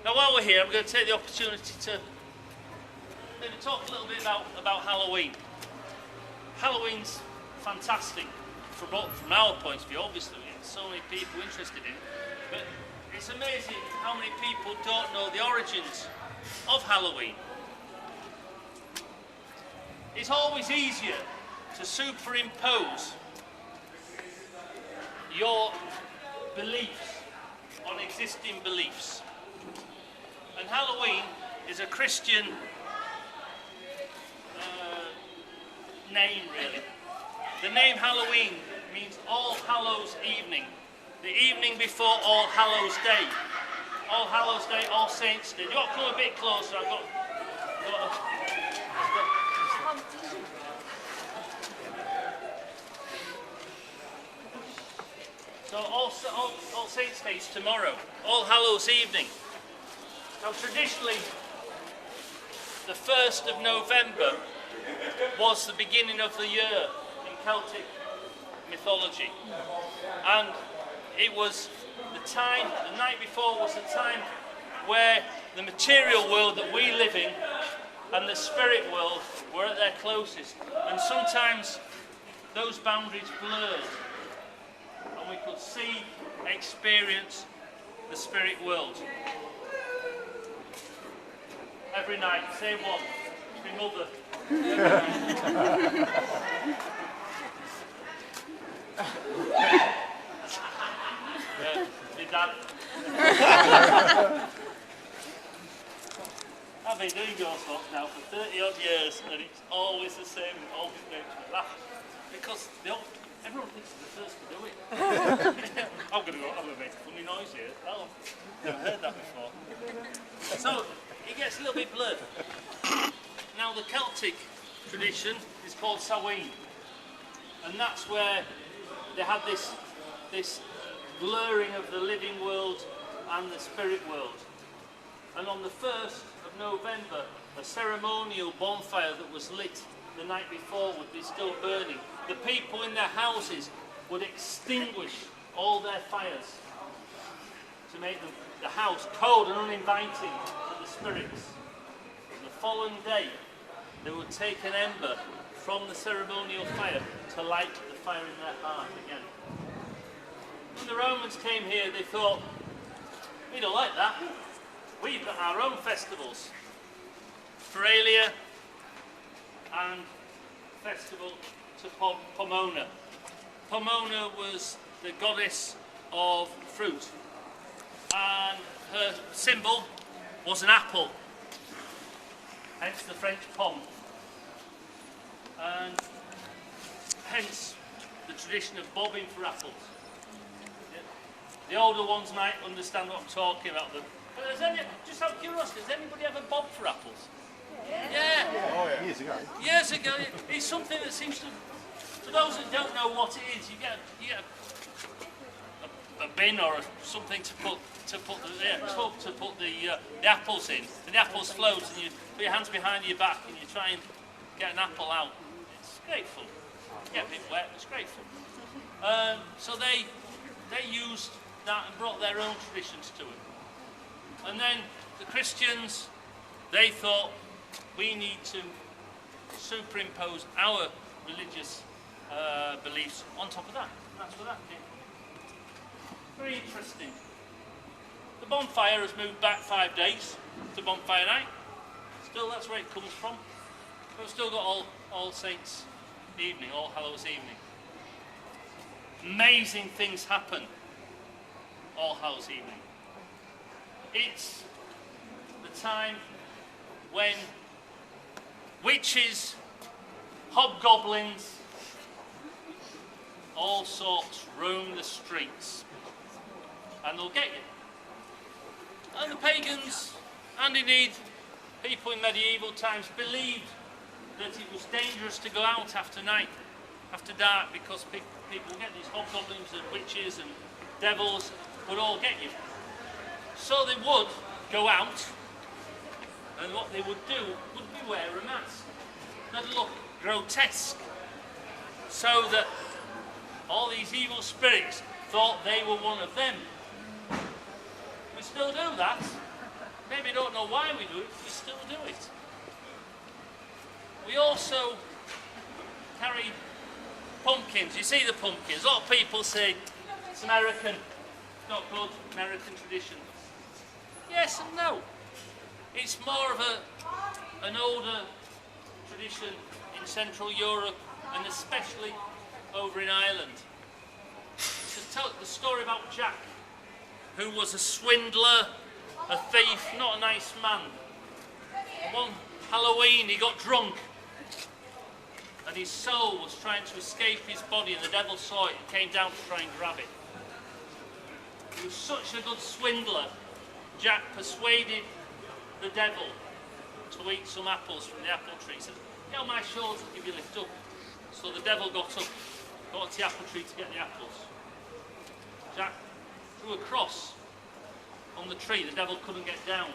Now while we're here, I'm going to take the opportunity to maybe talk a little bit about Halloween. Halloween's fantastic from our point of view. Obviously we get so many people interested in it, but it's amazing how many people don't know the origins of Halloween. It's always easier to superimpose your beliefs on existing beliefs. And Halloween is a Christian name, really. The name Halloween means All Hallows Evening. The evening before All Hallows Day. All Hallows Day, All Saints Day. You got to come a bit closer. So All Saints Day is tomorrow. All Hallows Evening. Now traditionally, the 1st of November was the beginning of the year in Celtic mythology. And it was the night before was the time where the material world that we live in and the spirit world were at their closest. And sometimes those boundaries blurred and we could see, experience the spirit world. Every night, same one, my mother. My dad. I've been doing ghost walks now for 30 odd years and it's always the same, it always makes me laugh. Because everyone thinks they're the first to do it. I'm going to make a funny noise here. Oh, never heard that before. So, it gets a little bit blurred. Now the Celtic tradition is called Samhain, and that's where they had this blurring of the living world and the spirit world. And on the 1st of November, a ceremonial bonfire that was lit the night before would be still burning. The people in their houses would extinguish all their fires to make the house cold and uninviting to the spirits. The following day, they would take an ember from the ceremonial fire to light the fire in their heart again. When the Romans came here, they thought, we don't like that. We've got our own festivals. Feralia and festival to Pomona. Pomona was the goddess of fruit, and her symbol was an apple, hence the French pomme, and hence the tradition of bobbing for apples. The older ones might understand what I'm talking about. But just out of curiosity, has anybody ever bobbed for apples? Yeah. Oh, yeah. Years ago. Years ago. It's something that seems to, for those that don't know what it is, you get a bin or something to put the tub to put the apples in, and the apples float, and you put your hands behind your back and you try and get an apple out. It's great fun. You get a bit wet, it's great fun. So they used that and brought their own traditions to it. And then the Christians, they thought, we need to superimpose our religious beliefs on top of that. And that's where that came from. Very interesting. The bonfire has moved back 5 days to bonfire night. Still, that's where it comes from. But we've still got All Saints evening, All Hallows evening. Amazing things happen All Hallows evening. It's the time when witches, hobgoblins, all sorts roam the streets, and they'll get you. And the pagans, and indeed people in medieval times, believed that it was dangerous to go out after night, after dark, because people get these hobgoblins and witches and devils would all get you. So they would go out, and what they would do would be wear a mask that look grotesque, so that all these evil spirits thought they were one of them. We still do that. maybe you don't know why we do it, but we still do it. We also carry pumpkins. You see the pumpkins. A lot of people say it's American. It's not good. American tradition. Yes and no. It's more of an older tradition in Central Europe and especially over in Ireland. To tell the story about Jack, who was a swindler, a thief, not a nice man. One Halloween he got drunk and his soul was trying to escape his body and the devil saw it and came down to try and grab it. He was such a good swindler, Jack persuaded the devil to eat some apples from the apple tree. He said, "Get on my shoulders, I'll give you a lift up." So the devil got up, got to the apple tree to get the apples. Jack threw a cross on the tree, the devil couldn't get down.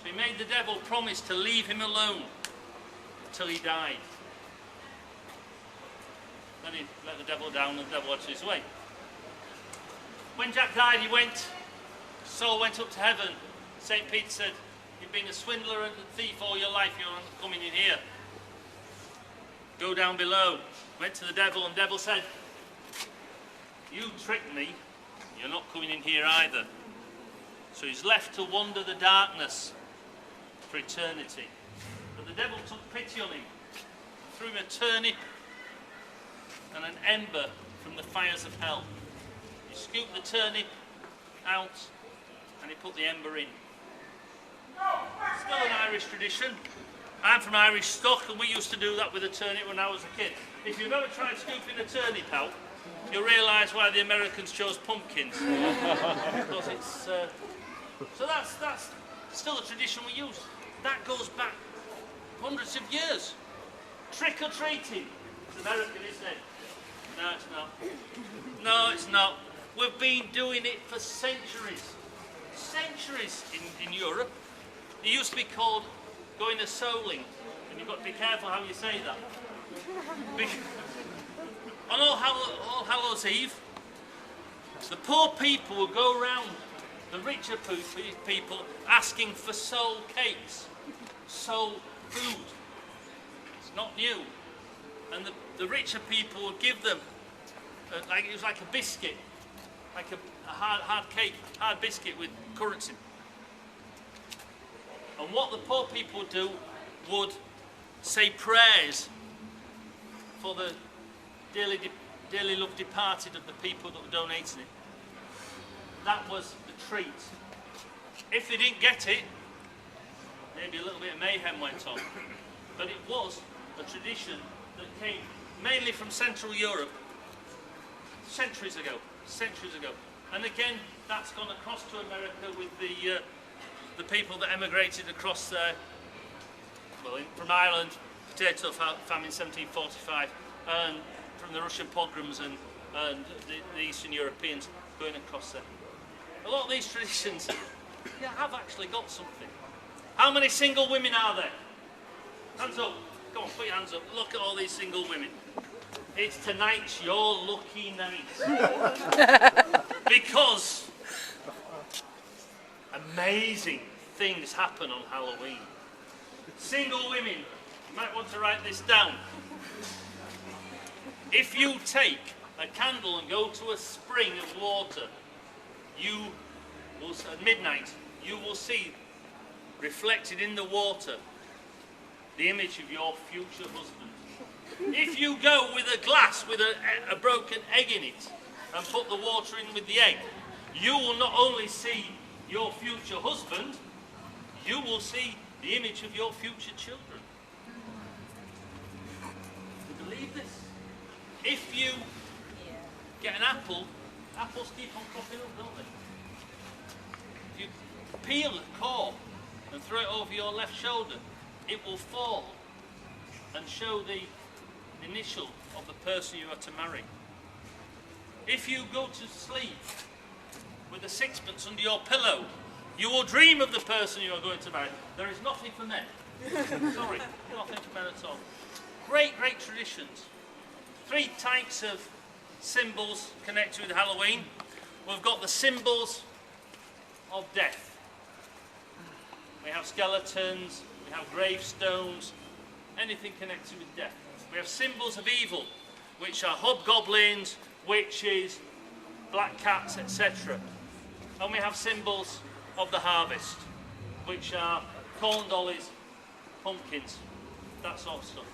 So he made the devil promise to leave him alone until he died. Then he let the devil down and the devil went his way. When Jack died, soul went up to heaven. St. Peter said, "You've been a swindler and a thief all your life, you're not coming in here. Go down below." Went to the devil and the devil said, "You tricked me, you're not coming in here either." So he's left to wander the darkness for eternity. But the devil took pity on him, threw him a turnip and an ember from the fires of hell. He scooped the turnip out and he put the ember in. Still an Irish tradition. I'm from Irish stock and we used to do that with a turnip when I was a kid. If you've ever tried scooping a turnip out, you'll realise why the Americans chose pumpkins. Because it's... So that's still a tradition we use. That goes back hundreds of years. Trick-or-treating. It's American, isn't it? No, it's not. No, it's not. We've been doing it for centuries. Centuries in Europe. It used to be called going a souling. And you've got to be careful how you say that. On All Hallows Eve, the poor people would go around the richer people asking for soul cakes, soul food. It's not new. And the richer people would give them, it was like a biscuit, like a hard cake, hard biscuit with currants in. And what the poor people would do would say prayers for the dearly loved departed of the people that were donating it. That was the treat. If they didn't get it, maybe a little bit of mayhem went on. But it was a tradition that came mainly from Central Europe centuries ago. And again, that's gone across to America with the people that emigrated across there, from Ireland, potato famine 1745, and from the Russian pogroms and the Eastern Europeans going across there. A lot of these traditions have actually got something. How many single women are there? Hands up. Come on, put your hands up. Look at all these single women. It's tonight's your lucky night. Because amazing things happen on Halloween. Single women, you might want to write this down. If you take a candle and go to a spring of water, you will, at midnight, you will see reflected in the water the image of your future husband. If you go with a glass with a broken egg in it and put the water in with the egg, you will not only see your future husband, you will see the image of your future children. Do you believe this? If you get an apple, apples keep on cropping up, don't they? If you peel a core and throw it over your left shoulder, it will fall and show the initial of the person you are to marry. If you go to sleep with a sixpence under your pillow, you will dream of the person you are going to marry. There is nothing for men. Sorry, nothing for men at all. Great, great traditions. 3 types of symbols connected with Halloween. We've got the symbols of death. have skeletons, we have gravestones, anything connected with death. We have symbols of evil, which are hobgoblins, witches, black cats, etc. And we have symbols of the harvest, which are corn dollies, pumpkins, that sort of stuff.